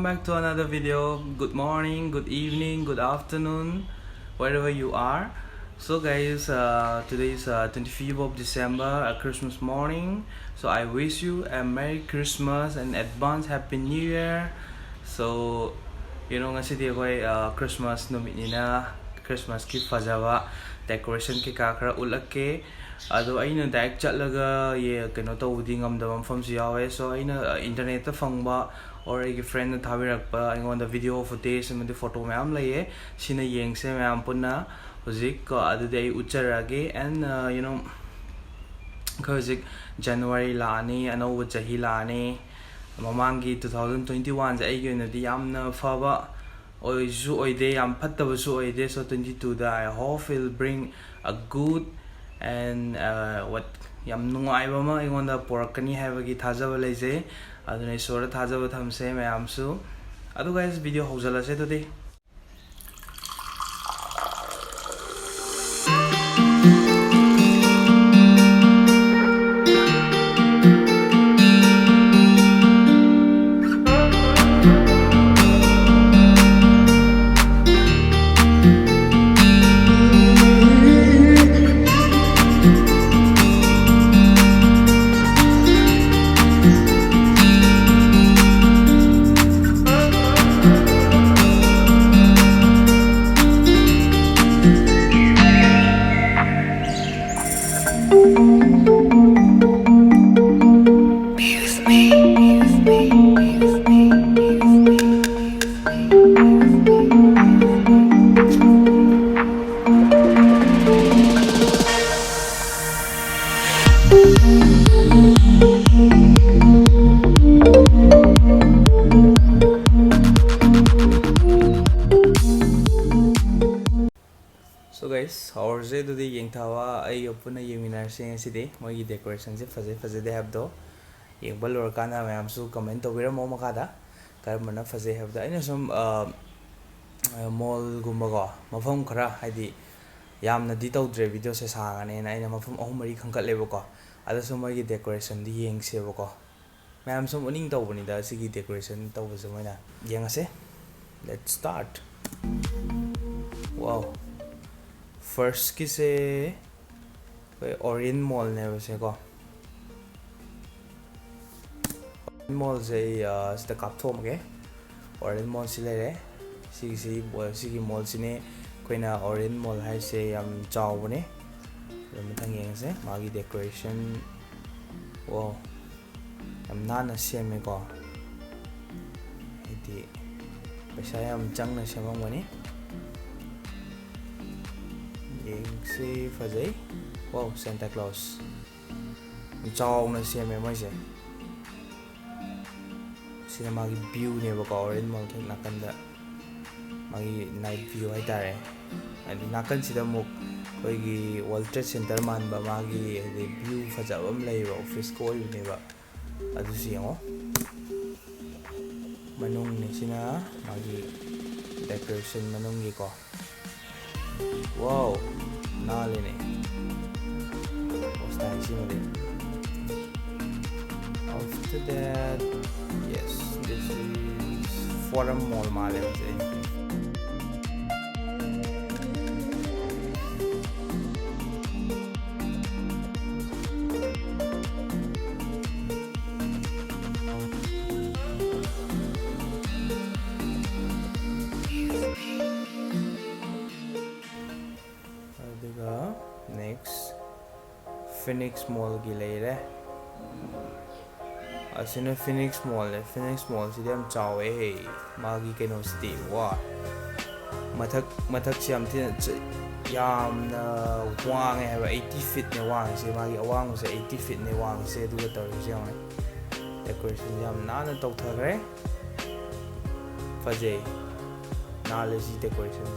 back to another video. Good morning, good evening, good afternoon, wherever you are. So guys, today is 25th of December, a Christmas morning. So I wish you a Merry Christmas and advance Happy New Year. So ngasi di Christmas numitnina, Christmas ki fajaba decoration ki kakra ulake. Ado aina direct chatlaga ye keno tawudi ngamdaba mafamsi yawe. So aina internet ta fangba or a friend na thabirakpa aingonda video footage and photo mayam laye sina yengse mayam punna hozik adu dei ucharage and hozik January laani anoba chahi laani mamangi 2021 ai gi na di yamna faba oisu oide yam phattabasu oide. So 22 da I hope will bring a good and what yam nungaiba ma aingonda porakani habagi thajaba leise aduna isora thajaba thamse mayamsu. Adu guys video haujalase today. So guys, ours do the yeng thawa ay opuna yeminar sing sidi mogi decoration se faze de have do yeng balor kana mayam su comment to bira mo makada kar mana faze have da ina sum mall gumba go mafam khara haidi yamna di tawdre video se sangane na ina mafam ahum mari khangkat lebo ko ada sum mogi decoration di yeng se bo ko mayam sum uning taw bani da sigi decoration taw bu sumaina yeng ase. Let's start. Wow, first ki se Orion mall ne wase ko mall se sta kapthom ge Orion mall si lere sigi mall sine koina Orion mall hai se yam chaw bane mathang yeng se magi decoration. Wow, yam nana seme ko iti paisa yam chang na semang bane see fazay. Wow, Santa Claus chaw na siya may moise sina magi view ne ba ko Orion mall thik nakanda magi night view hai tare adi nakan sida muk koi gi World Trade Center man ba magi view fajabam lei ba office ko ne ba adu siyango manung ne sina magi decoration manung gi ko. Wow, nali ne posta isi mali. After that, yes, this is Forum Mall male se. Next Phoneix Mall ki leire asina Phoneix Mall si dem chaw magi keno sti wa mathak siam thi yam na wang hai 80 feet ne wang se magi awang se 80 feet ne wang se du tor siam decoration yam na taw thare faje na le si decoration.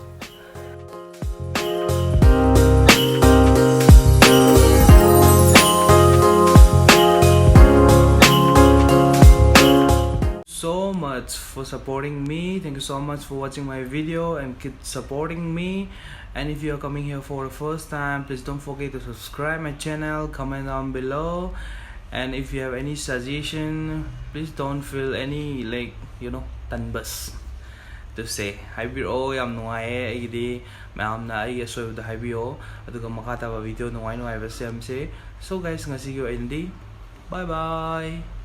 So much for supporting me. Thank you so much for watching my video and keep supporting me. And if you are coming here for the first time, please don't forget to subscribe my channel, comment down below, and if you have any suggestion, please don't feel any tanbas to say haibiro yam nuae aigidi mayamna ai asoibda haibio aduga makata ba video nuai nuai ba semse so guys ngasi gi endi bye bye